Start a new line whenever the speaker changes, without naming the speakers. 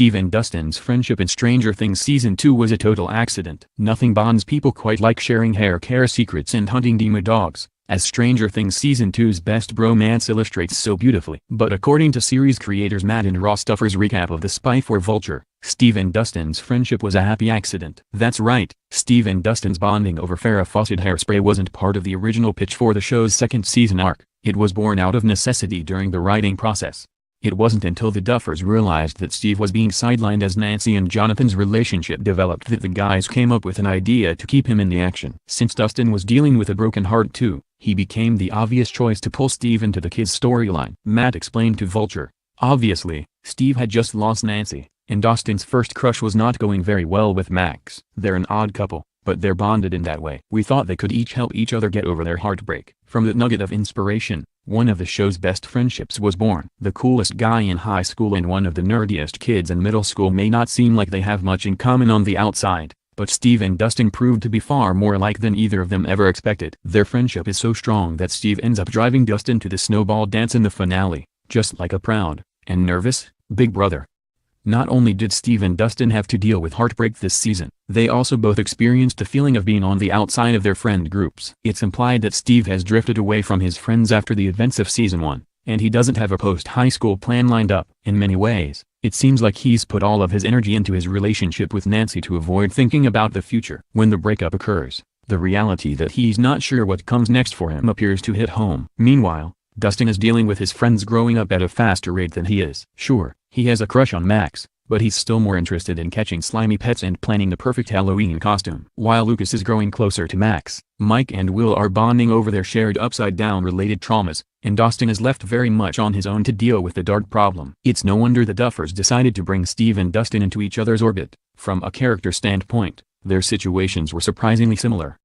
Steve and Dustin's friendship in Stranger Things Season 2 was a total accident. Nothing bonds people quite like sharing hair care secrets and hunting demodogs, as Stranger Things Season 2's best bromance illustrates so beautifully. But according to series creators Matt and Ross Duffers' recap of the spy for Vulture, Steve and Dustin's friendship was a happy accident. That's right, Steve and Dustin's bonding over Farrah Fawcett hairspray wasn't part of the original pitch for the show's second season arc. It was born out of necessity during the writing process. It wasn't until the Duffers realized that Steve was being sidelined as Nancy and Jonathan's relationship developed that the guys came up with an idea to keep him in the action. Since Dustin was dealing with a broken heart too, he became the obvious choice to pull Steve into the kids' storyline. Matt explained to Vulture, "Obviously, Steve had just lost Nancy, and Dustin's first crush was not going very well with Max. They're an odd couple, but they're bonded in that way. We thought they could each help each other get over their heartbreak." From that nugget of inspiration, one of the show's best friendships was born. The coolest guy in high school and one of the nerdiest kids in middle school may not seem like they have much in common on the outside, but Steve and Dustin proved to be far more alike than either of them ever expected. Their friendship is so strong that Steve ends up driving Dustin to the snowball dance in the finale, just like a proud, and nervous, big brother. Not only did Steve and Dustin have to deal with heartbreak this season, they also both experienced the feeling of being on the outside of their friend groups. It's implied that Steve has drifted away from his friends after the events of Season 1, and he doesn't have a post-high school plan lined up. In many ways, it seems like he's put all of his energy into his relationship with Nancy to avoid thinking about the future. When the breakup occurs, the reality that he's not sure what comes next for him appears to hit home. Meanwhile, Dustin is dealing with his friends growing up at a faster rate than he is. Sure, he has a crush on Max, but he's still more interested in catching slimy pets and planning the perfect Halloween costume. While Lucas is growing closer to Max, Mike and Will are bonding over their shared upside-down related traumas, and Dustin is left very much on his own to deal with the dart problem. It's no wonder the Duffers decided to bring Steve and Dustin into each other's orbit. From a character standpoint, their situations were surprisingly similar.